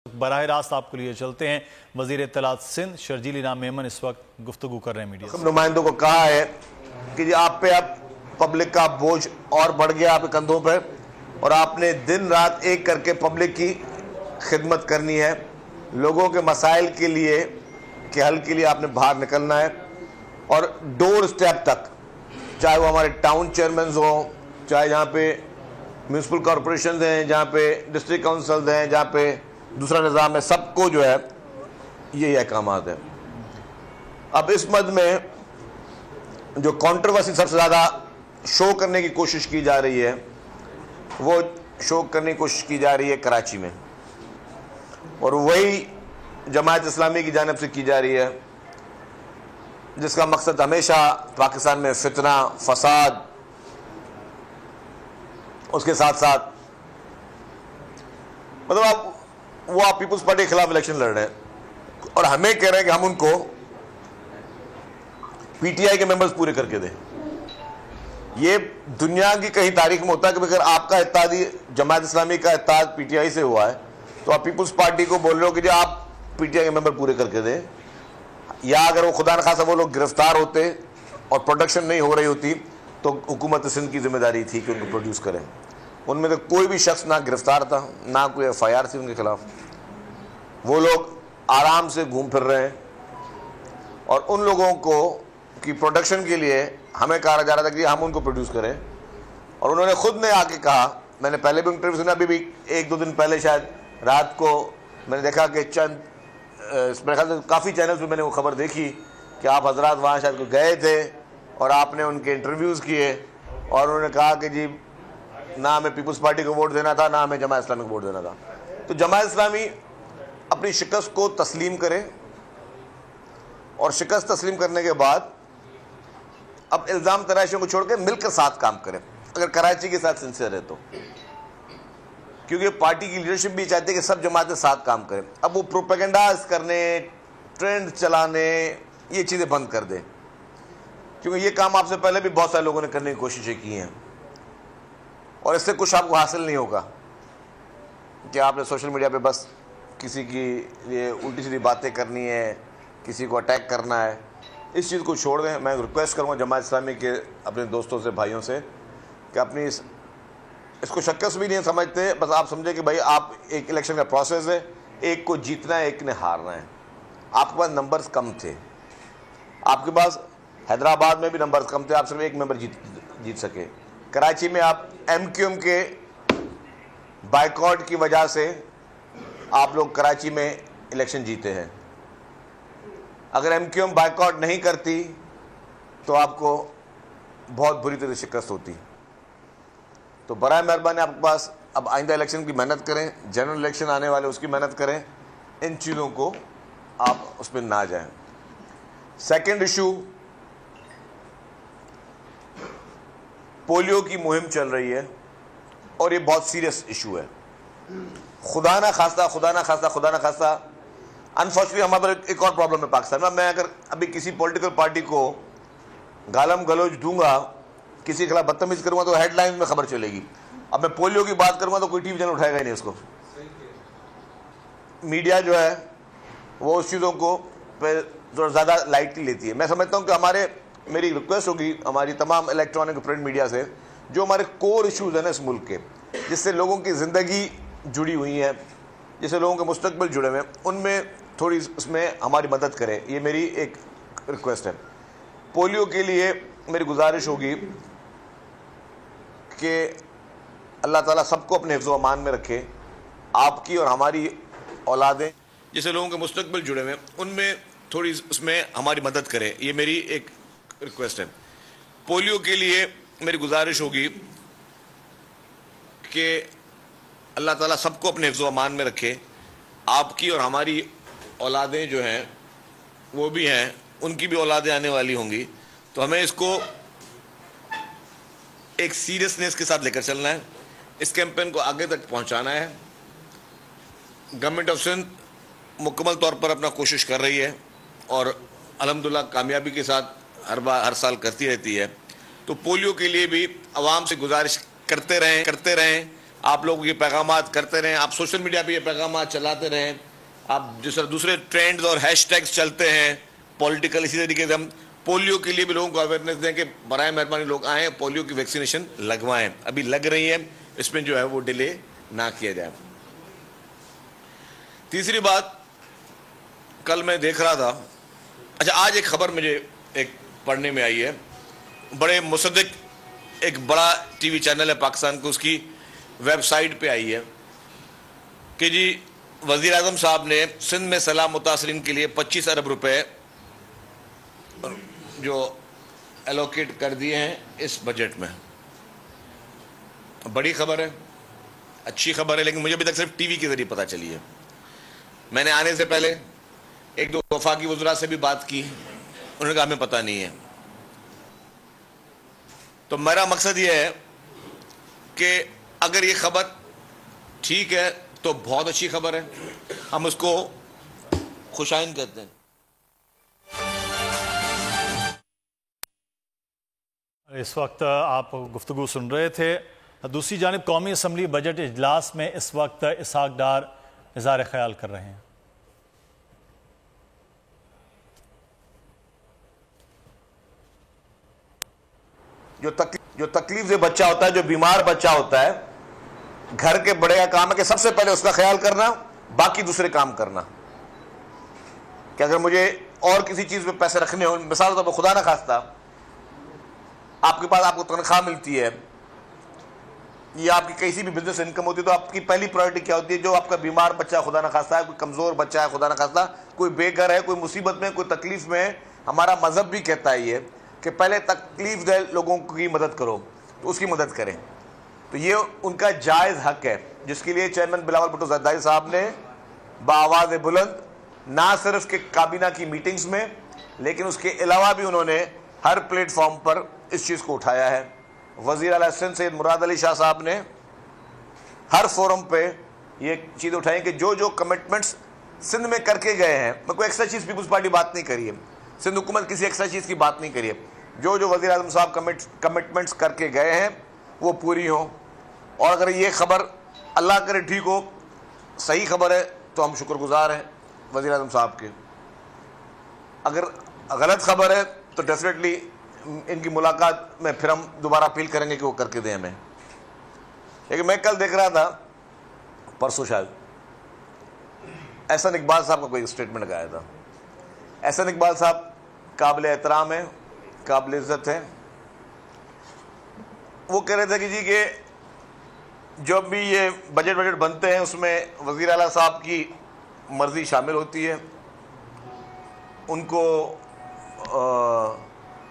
براہ راست آپ کو لیے چلتے ہیں۔ وزیر اطلاعات سندھ شرجیل انعام میمن اس وقت گفتگو کر رہے ہیں میڈیا سے۔ نمائندوں کو کہا ہے کہ جی آپ پہ اب پبلک کا بوجھ اور بڑھ گیا آپ کے کندھوں پہ، اور آپ نے دن رات ایک کر کے پبلک کی خدمت کرنی ہے، لوگوں کے مسائل کے لیے کے حل کے لیے آپ نے باہر نکلنا ہے، اور ڈور سٹیپ تک، چاہے وہ ہمارے ٹاؤن چیئرمنز ہوں، چاہے جہاں پہ میونسپل کارپوریشنز ہیں، جہاں پہ ڈسٹرکٹ کونسلز ہیں، جہاں پہ دوسرا نظام ہے، سب کو جو ہے یہ احکامات ہیں۔ اب اس مد میں جو کانٹروورسی سب سے زیادہ شو کرنے کی کوشش کی جا رہی ہے، وہ شو کرنے کی کوشش کی جا رہی ہے کراچی میں، اور وہی جماعت اسلامی کی جانب سے کی جا رہی ہے، جس کا مقصد ہمیشہ پاکستان میں فتنہ، فساد، اس کے ساتھ ساتھ مطلب آپ پیپلز پارٹی کے خلاف الیکشن لڑ رہے ہیں اور ہمیں کہہ رہے ہیں کہ ہم ان کو پی ٹی آئی کے ممبرز پورے کر کے دیں۔ یہ دنیا کی کہیں تاریخ میں ہوتا ہے کہ اگر آپ کا اتحادی جماعت اسلامی کا اتحاد پی ٹی آئی سے ہوا ہے تو آپ پیپلز پارٹی کو بول رہے ہو کہ جو آپ پی ٹی آئی کے ممبر پورے کر کے دیں، یا اگر وہ خدا نخواستہ وہ لوگ گرفتار ہوتے اور پروڈکشن نہیں ہو رہی ہوتی تو حکومت سندھ کی ذمہ داری تھی کہ ان کو پروڈیوس کریں۔ ان میں سے کوئی بھی شخص نہ گرفتار تھا، نہ کوئی ایف آئی آر تھی ان کے خلاف، وہ لوگ آرام سے گھوم پھر رہے ہیں، اور ان لوگوں کو کی پروڈکشن کے لیے ہمیں کہا جا رہا تھا کہ ہم ان کو پروڈیوس کریں، اور انہوں نے خود نے آ کے کہا، میں نے پہلے بھی انٹرویو سنا، ابھی بھی ایک دو دن پہلے شاید رات کو میں نے دیکھا کہ میرے خیال سے کافی چینلز پہ میں نے وہ خبر دیکھی کہ آپ حضرات وہاں شاید کو گئے تھے اور آپ نے ان کے انٹرویوز کیے، اور انہوں نے کہا کہ جی نہ ہمیں پیپلز پارٹی کو ووٹ دینا تھا، نہ ہمیں جماعت اسلامی کو ووٹ دینا تھا۔ تو جماعت اسلامی اپنی شکست کو تسلیم کرے، اور شکست تسلیم کرنے کے بعد اب الزام تراشیوں کو چھوڑ کے مل کر ساتھ کام کرے، اگر کراچی کے ساتھ سنسیئر ہے تو، کیونکہ پارٹی کی لیڈرشپ بھی چاہتی ہے کہ سب جماعتیں ساتھ کام کریں۔ اب وہ پروپیگنڈاز کرنے، ٹرینڈ چلانے، یہ چیزیں بند کر دیں، کیونکہ یہ کام آپ سے پہلے بھی بہت سارے لوگوں نے کرنے کی کوششیں کی ہیں، اور اس سے کچھ آپ کو حاصل نہیں ہوگا کہ آپ نے سوشل میڈیا پہ بس کسی کی یہ الٹی سیدھی باتیں کرنی ہے، کسی کو اٹیک کرنا ہے۔ اس چیز کو چھوڑ دیں۔ میں ریکویسٹ کروں گا جماعت اسلامی کے اپنے دوستوں سے، بھائیوں سے، کہ اپنی اس کو شکست بھی نہیں سمجھتے، بس آپ سمجھیں کہ بھائی آپ ایک الیکشن کا پروسیس ہے، ایک کو جیتنا ہے، ایک نے ہارنا ہے۔ آپ کے پاس نمبرز کم تھے، آپ کے پاس حیدرآباد میں بھی نمبرز کم تھے، آپ صرف ایک ممبر جیت سکے۔ کراچی میں آپ ایم کیو ایم کے بائیکاٹ کی وجہ سے آپ لوگ کراچی میں الیکشن جیتے ہیں۔ اگر ایم کیو ایم بائیکاٹ نہیں کرتی تو آپ کو بہت بری طرح شکست ہوتی۔ تو برائے مہربانی آپ کے پاس اب آئندہ الیکشن کی محنت کریں، جنرل الیکشن آنے والے اس کی محنت کریں، ان چیزوں کو آپ اس میں نہ جائیں۔ سیکنڈ ایشو، پولیو کی مہم چل رہی ہے، اور یہ بہت سیریس ایشو ہے۔ خدا نہ خواستہ انفارچونیٹلی ہمارے پر ایک اور پرابلم ہے پاکستان میں۔ میں اگر ابھی کسی پولیٹیکل پارٹی کو گالم گلوچ دوں گا، کسی کے خلاف بدتمیزی کروں گا، تو ہیڈ لائنز میں خبر چلے گی۔ اب میں پولیو کی بات کروں گا تو کوئی ٹی وی چینل اٹھائے گا ہی نہیں اس کو۔ میڈیا جو ہے وہ اس چیزوں کو زیادہ لائٹلی لیتی ہے۔ میں سمجھتا ہوں کہ میری ریکویسٹ ہوگی ہماری تمام الیکٹرانک پرنٹ میڈیا سے، جو ہمارے کور ایشوز ہیں نا اس ملک کے، جس سے لوگوں کی زندگی جڑی ہوئی ہے، جس سے لوگوں کے مستقبل جڑے ہوئے ہیں، ان میں تھوڑی اس میں ہماری مدد کریں، یہ میری ایک ریکویسٹ ہے۔ پولیو کے لیے میری گزارش ہوگی کہ اللہ تعالیٰ سب کو اپنے حفظ و امان میں رکھے، آپ کی اور ہماری اولادیں جیسے لوگوں کے مستقبل جڑے ہوئے ہیں، ان میں تھوڑی اس میں ہماری مدد کریں، یہ میری ایک ریکویسٹ ہے۔ پولیو کے لیے میری گزارش ہوگی کہ اللہ تعالیٰ سب کو اپنے حفظ و امان میں رکھے، آپ کی اور ہماری اولادیں جو ہیں وہ بھی ہیں، ان کی بھی اولادیں آنے والی ہوں گی، تو ہمیں اس کو ایک سیریسنس کے ساتھ لے کر چلنا ہے، اس کیمپین کو آگے تک پہنچانا ہے۔ گورنمنٹ آف سندھ مکمل طور پر اپنا کوشش کر رہی ہے، اور الحمدللہ کامیابی کے ساتھ ہر سال کرتی رہتی ہے۔ تو پولیو کے لیے بھی عوام سے گزارش کرتے رہیں، آپ لوگوں یہ پیغامات کرتے رہیں, آپ سوشل میڈیا پہ یہ پیغامات چلاتے رہیں, آپ جس طرح دوسرے ٹرینڈز اور ہیش ٹیگز چلتے ہیں پولیٹیکل, اسی طریقے سے ہم پولیو کے لیے بھی لوگوں کو اویئرنیس دیں کہ برائے مہربانی لوگ آئیں پولیو کی ویکسینیشن لگوائیں, ابھی لگ رہی ہے, اس میں جو ہے وہ ڈیلے نہ کیا جائے. تیسری بات, کل میں دیکھ رہا تھا, اچھا آج ایک خبر مجھے ایک پڑھنے میں آئی ہے, بڑے مصدق ایک بڑا ٹی وی چینل ہے پاکستان کو, اس کی ویب سائٹ پہ آئی ہے کہ جی وزیر اعظم صاحب نے سندھ میں سیلاب متاثرین کے لیے 25 ارب روپے جو ایلوکیٹ کر دیے ہیں اس بجٹ میں. بڑی خبر ہے, اچھی خبر ہے, لیکن مجھے ابھی تک صرف ٹی وی کے ذریعے پتہ چلی ہے. میں نے آنے سے پہلے ایک دو وفاقی وزراء سے بھی بات کی, انہوں نے کہا ہمیں پتہ نہیں ہے. تو میرا مقصد یہ ہے کہ اگر یہ خبر ٹھیک ہے تو بہت اچھی خبر ہے, ہم اس کو خوش آئند کہتے ہیں. اس وقت آپ گفتگو سن رہے تھے. دوسری جانب قومی اسمبلی بجٹ اجلاس میں اس وقت اسحاق ڈار اظہار خیال کر رہے ہیں. جو تکلیف سے بچہ ہوتا ہے, جو بیمار بچہ ہوتا ہے, گھر کے بڑے کا کام ہے کہ سب سے پہلے اس کا خیال کرنا, باقی دوسرے کام کرنا. کہ اگر مجھے اور کسی چیز پہ پیسے رکھنے ہوں, مثال طور پر خدا نہ خواستہ آپ کے پاس آپ کو تنخواہ ملتی ہے یا آپ کی کسی بھی بزنس انکم ہوتی ہے, تو آپ کی پہلی پرائرٹی کیا ہوتی ہے؟ جو آپ کا بیمار بچہ خدا نہ خواستہ ہے, کوئی کمزور بچہ ہے خدا نہ خواستہ, کوئی بے گھر ہے, کوئی مصیبت میں, کوئی تکلیف میں, ہمارا مذہب بھی کہتا ہے یہ کہ پہلے تکلیف دہ لوگوں کی مدد کرو, تو اس کی مدد کریں. تو یہ ان کا جائز حق ہے, جس کے لیے چیئرمین بلاول بھٹو زرداری صاحب نے بآواز بلند نہ صرف کہ کابینہ کی میٹنگز میں, لیکن اس کے علاوہ بھی انہوں نے ہر پلیٹ فارم پر اس چیز کو اٹھایا ہے. وزیر اعلیٰ سندھ سید مراد علی شاہ صاحب نے ہر فورم پہ یہ چیز اٹھائی کہ جو جو کمٹمنٹس سندھ میں کر کے گئے ہیں, میں کوئی ایکسٹرا چیز پیپلز پارٹی بات نہیں کری ہے, سندھ حکومت کسی ایکسٹرا چیز کی بات نہیں کری ہے, جو جو وزیر اعظم صاحب کمٹمنٹس کر کے گئے ہیں وہ پوری ہوں. اور اگر یہ خبر اللہ کرے ٹھیک ہو, صحیح خبر ہے, تو ہم شکر گزار ہیں وزیر اعظم صاحب کے. اگر غلط خبر ہے تو ڈیفینیٹلی ان کی ملاقات میں پھر ہم دوبارہ اپیل کریں گے کہ وہ کر کے دیں ہمیں. لیکن میں کل دیکھ رہا تھا, پرسوں شاید, احسن اقبال صاحب کا کوئی اسٹیٹمنٹ لگایا تھا. احسن اقبال صاحب قابل احترام ہیں, قابل عزت ہیں. وہ کہہ رہے تھے کہ جی کہ جب بھی یہ بجٹ بنتے ہیں اس میں وزیر اعلیٰ صاحب کی مرضی شامل ہوتی ہے, ان کو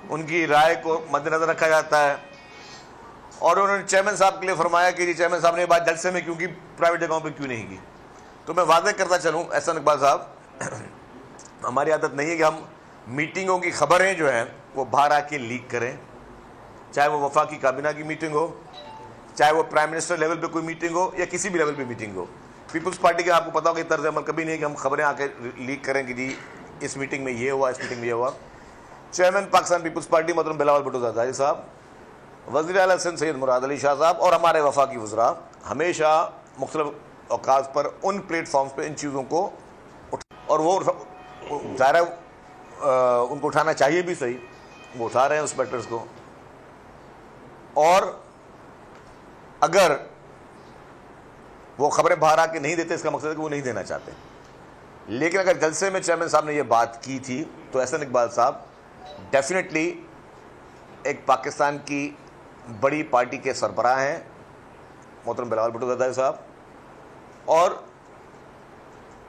ان کی رائے کو مد نظر رکھا جاتا ہے. اور انہوں نے چیئرمین صاحب کے لیے فرمایا کہ جی چیئرمین صاحب نے یہ بات جلسے میں کیوں کی, پرائیویٹ جگہوں پہ کیوں نہیں کی. تو میں واضح کرتا چلوں احسن اقبال صاحب, ہماری عادت نہیں ہے کہ ہم میٹنگوں کی خبریں جو ہیں وہ باہر آ کے لیک کریں, چاہے وہ وفاقی کابینہ کی میٹنگ ہو, چاہے وہ پرائم منسٹر لیول پہ کوئی میٹنگ ہو, یا کسی بھی لیول پہ میٹنگ ہو. پیپلز پارٹی کا آپ کو پتا ہوگا کہ طرز عمل کبھی نہیں ہے کہ ہم خبریں آ کے لیک کریں کہ جی اس میٹنگ میں یہ ہوا, اس میٹنگ میں یہ ہوا. چیئرمین پاکستان پیپلز پارٹی محترم بلاول بھٹو زرداری صاحب, وزیر اعلیٰ سندھ سید مراد علی شاہ صاحب اور ہمارے وفاقی وزراء ہمیشہ مختلف اوقات پر ان پلیٹ فارمز پہ ان چیزوں کو اور وہ ظاہر ہے ان کو اٹھانا چاہیے بھی, صحیح وہ اٹھا رہے ہیں اس میٹرز کو. اور اگر وہ خبریں باہر آ کے نہیں دیتے, اس کا مقصد ہے کہ وہ نہیں دینا چاہتے. لیکن اگر جلسے میں چیئرمین صاحب نے یہ بات کی تھی تو احسن اقبال صاحب ڈیفینیٹلی ایک پاکستان کی بڑی پارٹی کے سربراہ ہیں محترم بلاول بھٹو زرداری صاحب, اور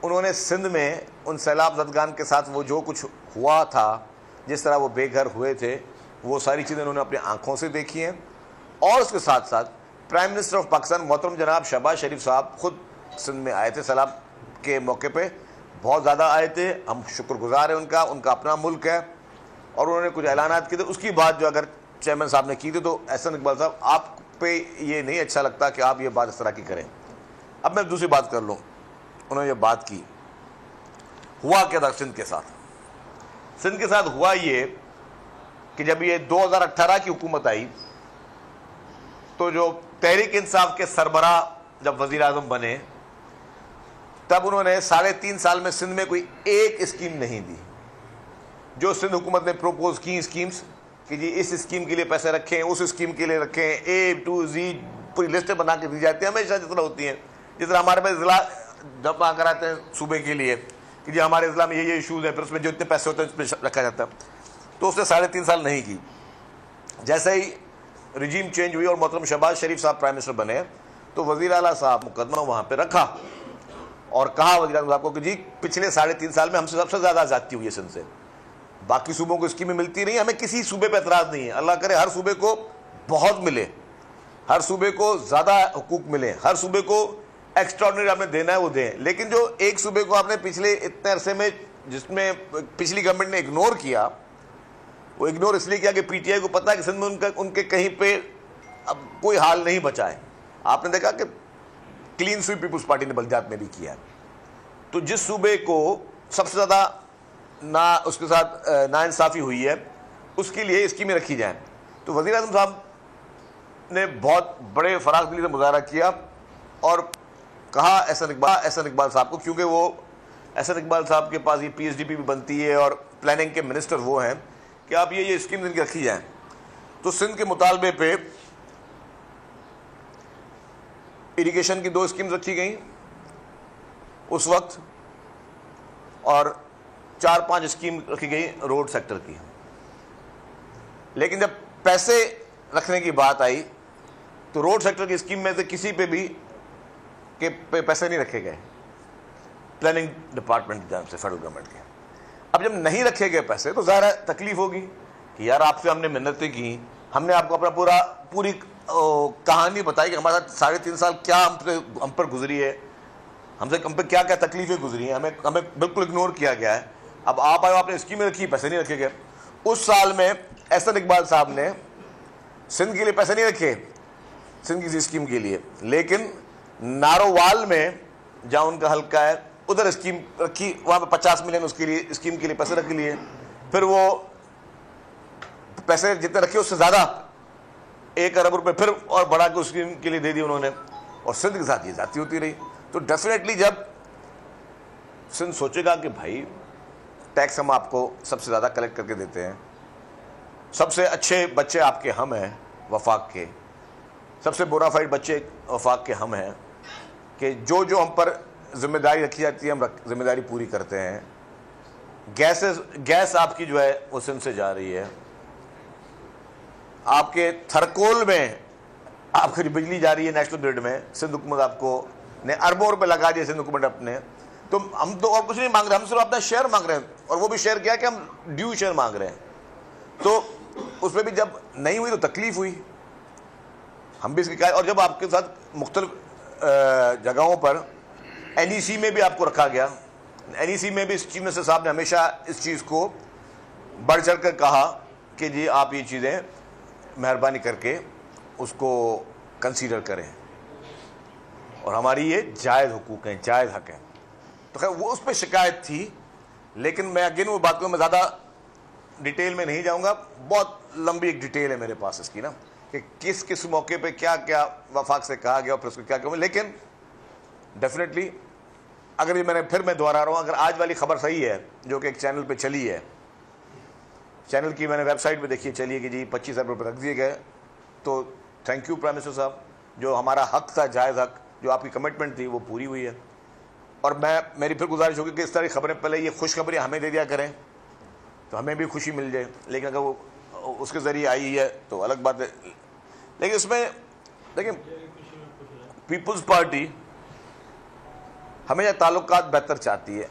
انہوں نے سندھ میں ان سیلاب زدگان کے ساتھ وہ جو کچھ ہوا تھا, جس طرح وہ بے گھر ہوئے تھے, وہ ساری چیزیں انہوں نے اپنی آنکھوں سے دیکھی ہیں. اور اس کے ساتھ ساتھ پرائم منسٹر آف پاکستان محترم جناب شہباز شریف صاحب خود سندھ میں آئے تھے سیلاب کے موقع پہ, بہت زیادہ آئے تھے. ہم شکر گزار ہیں ان کا اپنا ملک ہے, اور انہوں نے کچھ اعلانات کیے تھے. اس کی بات جو اگر چیئرمین صاحب نے کی تھی تو احسن اقبال صاحب آپ پہ یہ نہیں اچھا لگتا کہ آپ یہ بات اس طرح کی کریں. اب میں دوسری بات کر لوں, انہوں نے یہ بات کی, ہوا کیا تھا سندھ کے ساتھ؟ سندھ کے ساتھ ہوا یہ کہ جب یہ 2018 کی حکومت آئی تو جو تحریک انصاف کے سربراہ جب وزیر اعظم بنے تب انہوں نے 3.5 سال میں سندھ میں کوئی ایک اسکیم نہیں دی. جو سندھ حکومت نے پروپوز کی اسکیمز کہ جی اس اسکیم کے لیے پیسے رکھیں, اس اسکیم کے لیے رکھیں, A to Z پوری لسٹیں بنا کے دی جاتی ہیں ہمیشہ جس طرح ہوتی ہیں. جس طرح ہمارے پاس ضلع جمع کراتے ہیں صوبے کے لیے کہ جی ہمارے ضلع میں یہ ایشوز ہیں, پھر اس میں جو اتنے پیسے ہوتے ہیں اس میں رکھا جاتا ہے. تو اس نے 3.5 سال نہیں کی. جیسے ہی رجیم چینج ہوئی اور محترم شہباز شریف صاحب پرائم منسٹر بنے تو وزیر اعلیٰ صاحب مقدمہ وہاں پہ رکھا اور کہا وزیر اعظم صاحب کو کہ جی پچھلے 3.5 سال میں ہم سے سب سے زیادہ زیادتی ہوئی ہے سندھ سے. باقی صوبوں کو اسکیمیں ملتی نہیں, ہمیں کسی صوبے پہ اعتراض نہیں ہے, اللہ کرے ہر صوبے کو بہت ملے, ہر صوبے کو زیادہ حقوق ملے, ہر صوبے کو ایکسٹراڈنری آپ نے دینا ہے وہ دیں. لیکن جو ایک صوبے کو آپ نے پچھلے اتنے عرصے میں جس میں پچھلی گورنمنٹ نے اگنور کیا, وہ اگنور اس لیے کیا کہ پی ٹی آئی کو پتا ہے کہ سندھ میں ان کے کہیں پہ اب کوئی حال نہیں بچا ہے. آپ نے دیکھا کہ کلین سویپ پیپلز پارٹی نے بلدیات میں بھی کیا ہے. تو جس صوبے کو سب سے زیادہ اس کے ساتھ ناانصافی ہوئی ہے اس کے لیے اسکیمیں رکھی جائیں. تو وزیر اعظم صاحب نے بہت بڑے فراخ دلی سے مظاہرہ کیا اور کہا احسن اقبال صاحب کو, کیونکہ وہ احسن اقبال صاحب کے پاس یہ پی ایچ ڈی پی بھی بنتی ہے اور پلاننگ کے منسٹر وہ ہیں, کہ آپ یہ اسکیم کی رکھی جائیں. تو سندھ کے مطالبے پہ اریگیشن کی 2 اسکیمز رکھی گئیں اس وقت اور 4-5 اسکیم رکھی گئی روڈ سیکٹر کی. لیکن جب پیسے رکھنے کی بات آئی تو روڈ سیکٹر کی اسکیم میں سے کسی پہ بھی کہ پیسے نہیں رکھے گئے پلاننگ ڈپارٹمنٹ کی جانب سے, فیڈرل گورنمنٹ کے. اب جب نہیں رکھے گئے پیسے تو ظاہر ہے تکلیف ہوگی کہ یار آپ سے ہم نے محنتیں کی, ہم نے آپ کو اپنا پوری کہانی بتائی کہ ہمارے ساتھ 3.5 سال کیا ہم پر گزری ہے, ہم پہ کیا کیا تکلیفیں گزری ہیں, ہمیں بالکل اگنور کیا گیا ہے. اب آپ آئے, آپ نے اسکیمیں رکھی, پیسے نہیں رکھے گئے. اس سال میں احسن اقبال صاحب نے سندھ کے لیے پیسے نہیں رکھے سندھ کی اسکیم کے لیے, لیکن نارووال میں جہاں ان کا حلقہ ہے ادھر اسکیم رکھی, وہاں پہ 50 ملین اس کے لیے اسکیم کے لیے پیسے رکھ لیے. پھر وہ پیسے جتنے رکھے اس سے زیادہ 1 ارب روپے پھر اور بڑھا کے اسکیم کے لیے دے دی انہوں نے, اور سندھ کے ساتھ یہ زیادتی ہوتی رہی. تو ڈیفینیٹلی جب سندھ سوچے گا کہ بھائی ٹیکس ہم آپ کو سب سے زیادہ کلیکٹ کر کے دیتے ہیں, سب سے اچھے بچے آپ کے ہم ہیں وفاق کے, سب سے بونافائیڈ بچے وفاق کے ہم ہیں, کہ جو ہم پر ذمہ داری رکھی جاتی ہے ہم ذمہ داری پوری کرتے ہیں. گیس آپ کی جو ہے وہ سندھ سے جا رہی ہے, آپ کے تھرکول میں آپ کی بجلی جا رہی ہے نیشنل گرڈ میں, سندھ حکومت آپ کو نے اربوں روپے لگا دیے سندھ حکومت اپنے. تو ہم تو اور کچھ نہیں مانگ رہے, ہم صرف اپنا شیئر مانگ رہے ہیں, اور وہ بھی شیئر کیا کہ ہم ڈیو شیئر مانگ رہے ہیں. تو اس میں بھی جب نہیں ہوئی تو تکلیف ہوئی, ہم بھی اس کی. اور جب آپ کے ساتھ مختلف جگہوں پر این ای سی میں بھی آپ کو رکھا گیا, این ای سی میں بھی چیف منسٹر صاحب نے ہمیشہ اس چیز کو بڑھ چڑھ کر کہا کہ جی آپ یہ چیزیں مہربانی کر کے اس کو کنسیڈر کریں, اور ہماری یہ جائز حقوق ہیں, جائز حق ہیں. تو خیر وہ اس پہ شکایت تھی, لیکن میں اگین وہ بات کو میں زیادہ ڈیٹیل میں نہیں جاؤں گا, بہت لمبی ایک ڈیٹیل ہے میرے پاس اس کی نا, کہ کس موقع پہ کیا کیا وفاق سے کہا گیا اور پھر اس کو کیا کیا. لیکن ڈیفینیٹلی اگر میں دوہرا رہا ہوں, اگر آج والی خبر صحیح ہے جو کہ ایک چینل پہ چلی ہے, چینل کی میں نے ویب سائٹ پہ دیکھی چلیے کہ جی 25 ارب روپے رکھ دیے گئے, تو تھینک یو پرائم منسٹر صاحب, جو ہمارا حق تھا جائز حق, جو آپ کی کمٹمنٹ تھی وہ پوری ہوئی ہے. اور میری پھر گزارش ہوگی کہ اس طرح خبریں پہلے یہ خوشخبری ہمیں دے دیا کریں تو ہمیں بھی خوشی مل جائے, لیکن اگر وہ اس کے ذریعے آئی ہے تو الگ بات ہے. لیکن اس میں دیکھیں پیپلز پارٹی ہمیشہ تعلقات بہتر چاہتی ہے,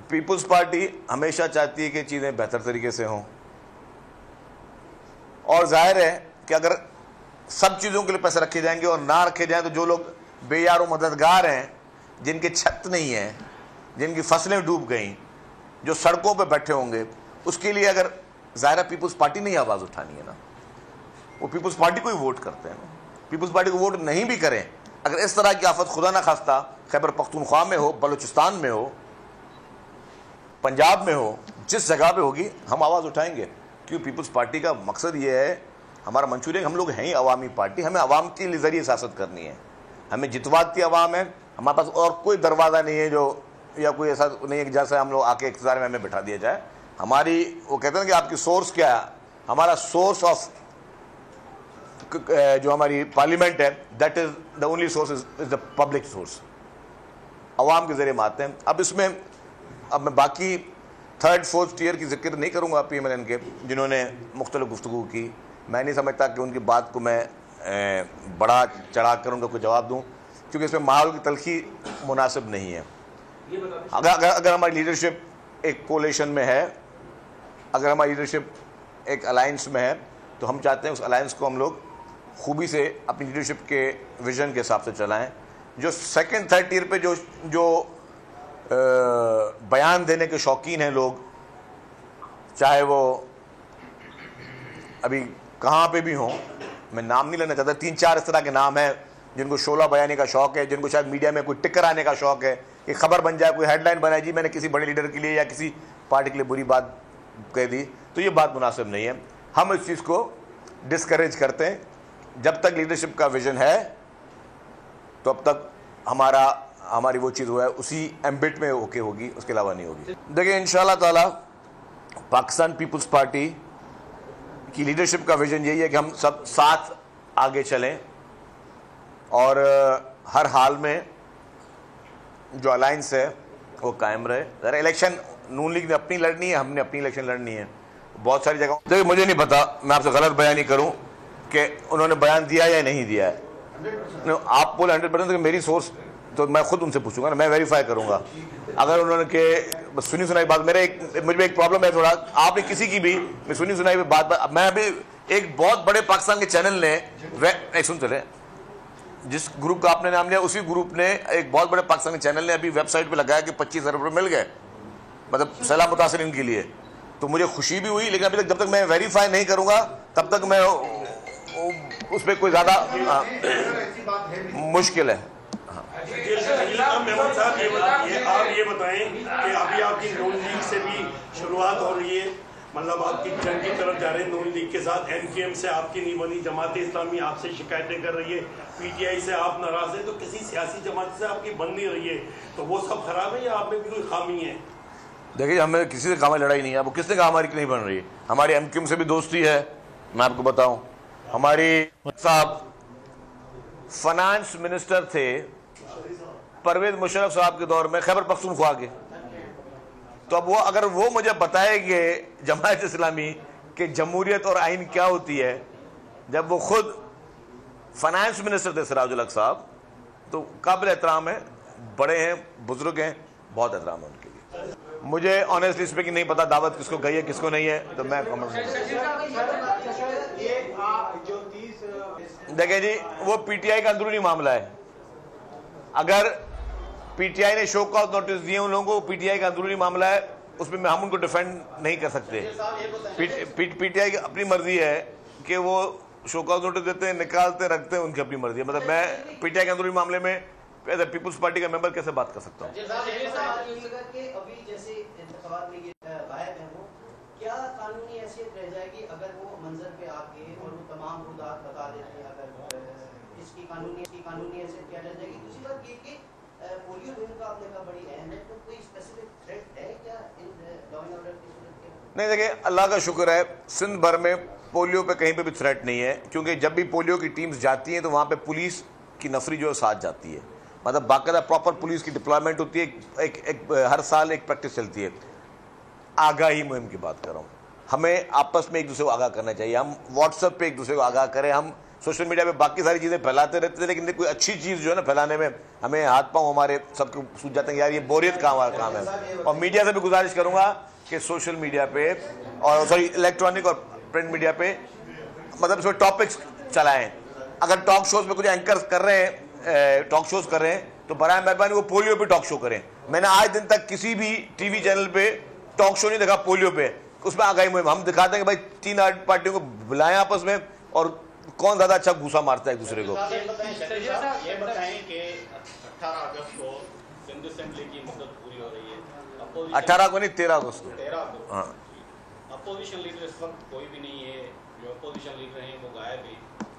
پیپلز پارٹی ہمیشہ چاہتی ہے کہ چیزیں بہتر طریقے سے ہوں, اور ظاہر ہے کہ اگر سب چیزوں کے لیے پیسے رکھے جائیں گے اور نہ رکھے جائیں تو جو لوگ بے یار و مددگار ہیں, جن کے چھت نہیں ہیں, جن کی فصلیں ڈوب گئیں, جو سڑکوں پہ بیٹھے ہوں گے, اس کے لیے اگر ظاہر پیپلز پارٹی نہیں آواز اٹھانی ہے نا, وہ پیپلز پارٹی کو ہی ووٹ کرتے ہیں. پیپلز پارٹی کو ووٹ نہیں بھی کریں, اگر اس طرح کی آفت خدا نہ خواستہ خیبر پختونخوا میں ہو, بلوچستان میں ہو, پنجاب میں ہو, جس جگہ پہ ہوگی ہم آواز اٹھائیں گے. کیوں پیپلز پارٹی کا مقصد یہ ہے, ہمارا منشور ہے کہ ہم لوگ ہیں عوامی پارٹی, ہمیں عوام کے ذریعے سیاست کرنی ہے. ہمیں جتواتی عوام ہے, ہمارے پاس اور کوئی دروازہ نہیں ہے جو, یا کوئی ایسا نہیں ہے کہ جیسے ہم لوگ آ کے اقتدار میں ہمیں بٹھا دیا جائے. ہماری وہ کہتے ہیں کہ آپ کی سورس کیا ہے, ہمارا سورس آف جو ہماری پارلیمنٹ ہے, that is the only source is the public source, عوام کے ذریعے آتے ہیں. اب اس میں اب میں باقی تھرڈ فورتھ ٹیئر کی ذکر نہیں کروں گا پی ایم ایل این کے جنہوں نے مختلف گفتگو کی. میں نہیں سمجھتا کہ ان کی بات کو میں بڑا چڑھا کر ان کو کوئی جواب دوں, کیونکہ اس میں ماحول کی تلخی مناسب نہیں ہے. اگر ہماری لیڈرشپ ایک کولیشن میں ہے, اگر ہماری لیڈرشپ ایک الائنس میں ہے, تو ہم چاہتے ہیں اس الائنس کو ہم لوگ خوبی سے اپنی لیڈرشپ کے ویژن کے حساب سے چلائیں. جو سیکنڈ تھرڈ ٹیئر پہ جو بیان دینے کے شوقین ہیں لوگ, چاہے وہ ابھی کہاں پہ بھی ہوں, میں نام نہیں لینا چاہتا, 3-4 اس طرح کے نام ہیں جن کو شعلہ بیانی کا شوق ہے, جن کو شاید میڈیا میں کوئی ٹکر آنے کا شوق ہے, کہ خبر بن جائے, کوئی ہیڈ لائن بنائے جی میں نے کسی بڑے لیڈر کے لیے یا کسی پارٹی کے لیے بری بات کہہ دی. تو یہ بات مناسب نہیں ہے. ہم اس چیز کو ڈسکریج کرتے ہیں. جب تک لیڈرشپ کا ویژن ہے تو اب تک ہماری وہ چیز ہوا ہے اسی ایمبٹ میں اوکے ہوگی, اس کے علاوہ نہیں ہوگی. دیکھیں انشاءاللہ تعالی پاکستان پیپلز پارٹی کی لیڈرشپ کا ویژن یہی ہے کہ ہم سب ساتھ آگے چلیں اور ہر حال میں جو الائنس ہے وہ قائم رہے. ذرا الیکشن نون لیگ نے اپنی لڑنی ہے, ہم نے اپنی الیکشن لڑنی ہے بہت ساری جگہوں. دیکھیں مجھے نہیں پتا, میں آپ سے غلط بیان نہیں کروں کہ انہوں نے بیان دیا یا نہیں دیا ہے. آپ بولے 100% کہ میری سورس, تو میں خود ان سے پوچھوں گا نا, میں ویریفائی کروں گا. اگر انہوں نے کہ سنی سنائی بات, مجھ میں ایک پرابلم ہے تھوڑا, آپ نے کسی کی بھی سنی سنائی بات, میں ابھی ایک بہت بڑے پاکستان کے چینل نے سن چلے جس گروپ کا آپ نے نام لیا, اسی گروپ نے ایک بہت بڑے پاکستان کے چینل نے ابھی ویب سائٹ پہ لگایا کہ 25 ارب روپے مل گئے, مطلب سیلاب متاثرین کے لیے. تو مجھے خوشی بھی ہوئی, لیکن ابھی تک جب تک میں ویریفائی نہیں کروں گا تب تک میں اس پہ کوئی زیادہ مشکل ہے. محمد صاحب آپ یہ بتائیں کہ ابھی آپ کی نون لیگ سے بھی شروعات ہو رہی ہے, مطلب آپ کی جنگ کی طرف جا رہے ہیں نون لیگ کے ساتھ, این کے ایم سے آپ کی نہیں بنی, جماعت اسلامی آپ سے شکایتیں کر رہی ہے, پی ٹی آئی سے آپ ناراض ہیں, تو کسی سیاسی جماعت سے آپ کی بن نہیں رہی ہے, تو وہ سب خراب ہے یا آپ میں بھی کوئی خامی ہے؟ دیکھیے ہمیں کسی سے کام لڑائی نہیں ہے. وہ کس نے کہا ہماری نہیں بن رہی ہے؟ ہماری ایم کیو ایم سے بھی دوستی ہے. میں آپ کو بتاؤں, ہماری صاحب فنانس منسٹر تھے پرویز مشرف صاحب کے دور میں خیبر پختونخوا کے. تو اب وہ اگر وہ مجھے بتائے کہ جماعت اسلامی کہ جمہوریت اور آئین کیا ہوتی ہے, جب وہ خود فنانس منسٹر تھے سراج الحق صاحب, تو قابل احترام ہے, بڑے ہیں, بزرگ ہیں, بہت احترام ہے ان کے لیے. مجھے آنیسٹلی اسپیکنگ نہیں پتا دعوت کس کو گئی ہے کس کو نہیں ہے, تو میں دیکھیں جی وہ پی ٹی آئی کا اندرونی معاملہ ہے. اگر پی ٹی آئی نے شو کاز نوٹس دیے ان لوگوں کو, پی ٹی آئی کا اندرونی معاملہ ہے, اس میں ہم ان کو ڈیفینڈ نہیں کر سکتے. پی ٹی آئی کی اپنی مرضی ہے کہ وہ شو کاز نوٹس دیتے ہیں, نکالتے ہیں, رکھتے ہیں, ان کی اپنی مرضی ہے. مطلب میں پی ٹی آئی کے اندرونی معاملے میں ایز اے پیپلز پارٹی کا ممبر کیسے بات کر سکتا ہوں؟ کیا قانونی حیثیت رہ جائے گی اگر وہ منظر پہ آ کے اور وہ تمام رودات بتا دیتے ہیں, اگر اس کی قانونی حیثیت کیا رہ جائے گی؟ دوسری بات یہ کہ پولیو مہم کا آپ نے کہا بڑی اہم ہے, تو کوئی اسپیسیفک تھریٹ ہے کیا ان لا اینڈ آرڈر کی صورت کے؟ نہیں دیکھیں اللہ کا شکر ہے سندھ بھر میں پولیو پہ کہیں پہ بھی تھریٹ نہیں ہے, کیونکہ جب بھی پولیو کی ٹیمز جاتی ہیں تو وہاں پہ پولیس کی نفری جو ہے ساتھ جاتی ہے, مطلب باقاعدہ پراپر پولیس کی ڈپلائمنٹ ہوتی ہے, ایک ہر سال ایک پریکٹس چلتی ہے. آگاہی مہم کی بات کر رہا ہوں, ہمیں آپس میں ایک دوسرے کو آگاہ کرنا چاہیے. ہم واٹس ایپ پہ ایک دوسرے کو آگاہ کریں, ہم سوشل میڈیا پہ باقی ساری چیزیں پھیلاتے رہتے ہیں, لیکن کوئی اچھی چیز جو ہے نا پھیلانے میں ہمیں ہاتھ پاؤں ہمارے سب کو سوچ جاتے ہیں یار یہ بوریت کا ہمارا کام ہے. اور میڈیا سے بھی گزارش کروں گا کہ سوشل میڈیا پہ اور الیکٹرانک اور پرنٹ میڈیا پہ مطلب اس میں ٹاپکس چلائیں. اگر ٹاک شوز میں کچھ اینکرز کر رہے ہیں, ٹاک شوز کر رہے ہیں, تو برائے مہربانی وہ پولیو پہ ٹاک شو کریں. میں نے آج دن تک کسی بھی ٹی وی چینل پہ ٹاک شو نہیں دیکھا پولیو پہ. اس میں آگاہی مہم ہم دکھاتے ہیں کہ بھائی 3 پارٹیوں کو بلائیں آپس میں, اور کون زیادہ اچھا گھوسا مارتا ہے ایک دوسرے کو. یہ بتائیں کہ 18 اگست کو سندھ اسمبلی کی مدت پوری ہو رہی ہے, 18 کو نہیں 13 اگست کو. 13 کو. ہاں اپوزیشن لیڈر اس وقت کوئی بھی نہیں ہے, جو اپوزیشن لیڈر ہیں وہ غائب ہیں,